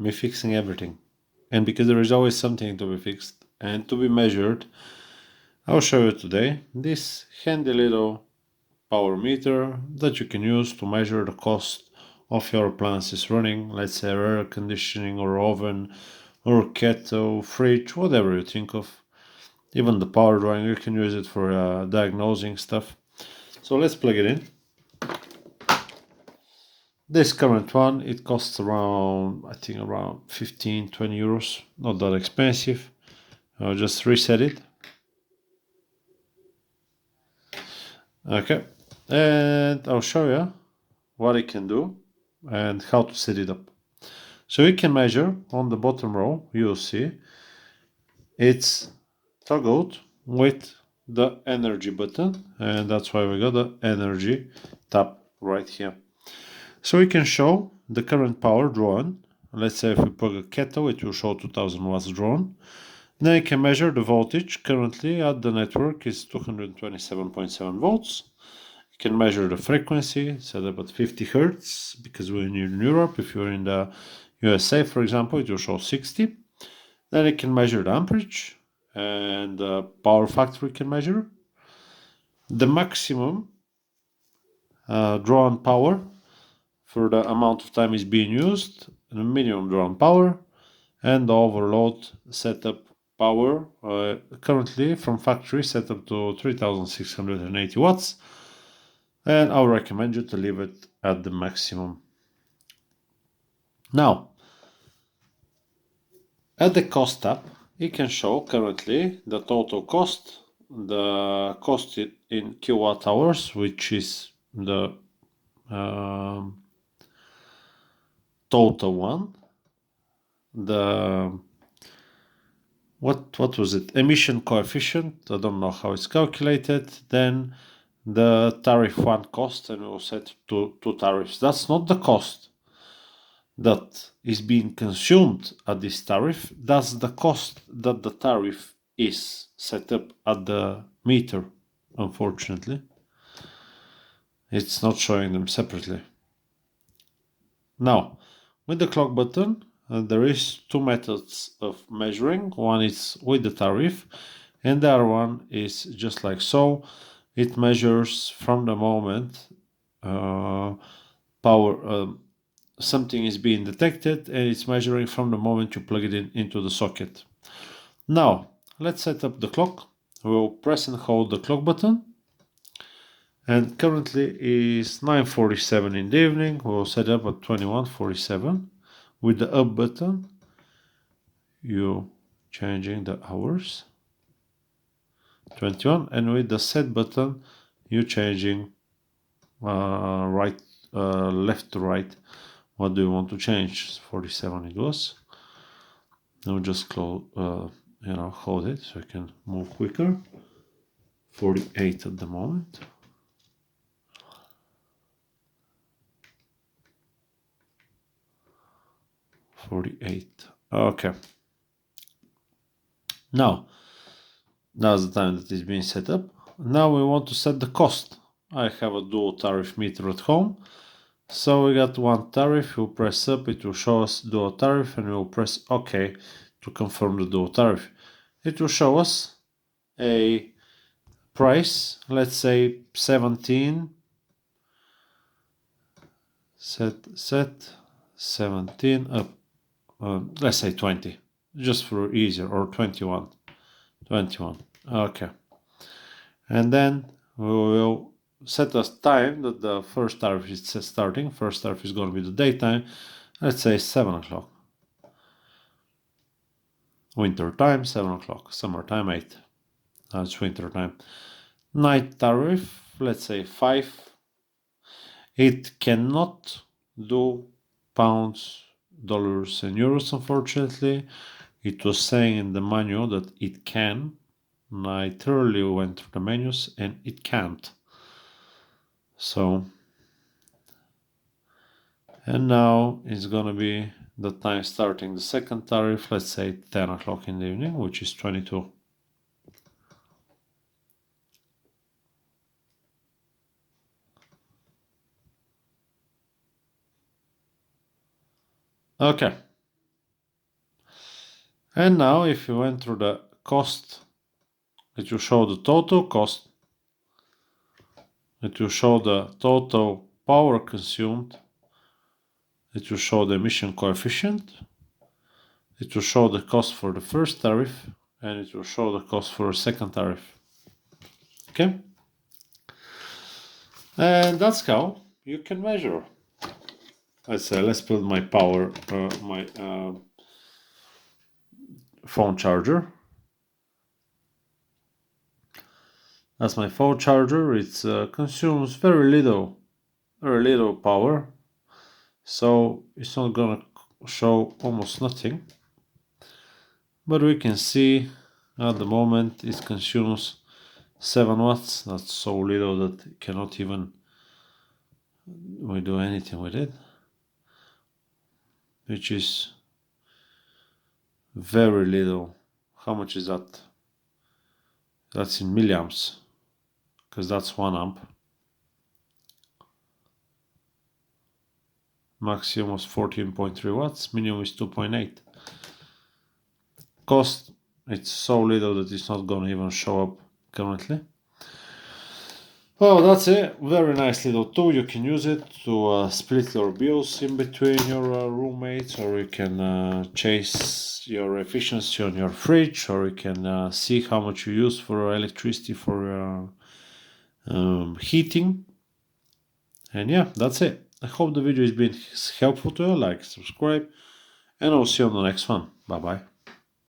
me fixing everything. And because there is always something to be fixed and to be measured, I'll show you today this handy little power meter that you can use to measure the cost of your appliances running, let's say air conditioning or oven or kettle, fridge, whatever you think of. Even the power drawing, you can use it for diagnosing stuff. So let's plug it in. This current one, it costs around, I think around 15-20 euros, not that expensive. I'll just reset it. Okay, and I'll show you what it can do and how to set it up. So you can measure on the bottom row, you'll see it's toggled with the energy button, and that's why we got the energy tab right here. So we can show the current power drawn. Let's say if we plug a kettle, it will show 2000 watts drawn. Then you can measure the voltage currently at the network is 227.7 volts. You can measure the frequency, set up at 50 hertz, because we're in Europe. If you're in the USA, for example, it will show 60. Then you can measure the amperage, and the power factor we can measure. The maximum drawn power for the amount of time is being used, the minimum drawn power, and the overload setup power, currently from factory set up to 3680 watts, and I'll recommend you to leave it at the maximum. Now, at the cost tab, you can show currently the total cost, the cost in kilowatt hours, which is the total one, the what was it, emission coefficient, I don't know how it's calculated, then the tariff one cost, and we'll set two tariffs. That's not the cost that is being consumed at this tariff, that's the cost that the tariff is set up at the meter. Unfortunately, it's not showing them separately. Now, with the clock button, there is two methods of measuring. One is with the tariff, and the other one is just like so. It measures from the moment something is being detected, and it's measuring from the moment you plug it into the socket. Now, let's set up the clock. We'll press and hold the clock button. And currently is 9:47 in the evening. We'll set up at 21:47. With the up button, you changing the hours. 21, and with the set button, you changing left to right. What do you want to change? 47 it was. Now just close, hold it so I can move quicker. 48 at the moment. Okay. Now, that's the time that is being set up. Now we want to set the cost. I have a dual tariff meter at home. So we got one tariff, we'll press up, it will show us dual tariff, and we'll press OK to confirm the dual tariff. It will show us a price, let's say 17, set 17 up, let's say 20, just for easier, or 21, okay. And then we will set a time that the first tariff is starting. First tariff is going to be the daytime, let's say 7 o'clock. Winter time, 7 o'clock. Summertime, 8. That's winter time. Night tariff, let's say 5. It cannot do pounds, dollars, and euros, unfortunately. It was saying in the manual that it can. And I thoroughly went through the menus and it can't. So, and now it's gonna be the time starting the second tariff, let's say 10 o'clock in the evening, which is 22. Okay, And now if you went through the cost, it will show the total cost, it will show the total power consumed, it will show the emission coefficient, it will show the cost for the first tariff, and it will show the cost for the second tariff. Okay? And that's how you can measure. Let's put my power, my phone charger. That's my phone charger. It consumes very little power, so it's not gonna show almost nothing. But we can see at the moment it consumes 7 watts. That's so little that it cannot even we do anything with it, which is very little. How much is that? That's in milliamps, because that's 1 amp. Maximum was 14.3 watts, minimum is 2.8. Cost, it's so little that it's not gonna even show up currently. Well, that's it. Very nice little tool. You can use it to split your bills in between your roommates, or you can chase your efficiency on your fridge, or you can see how much you use for electricity for heating. And yeah, that's it. I hope the video has been helpful to you. Like, subscribe, and I'll see you on the next one. Bye bye.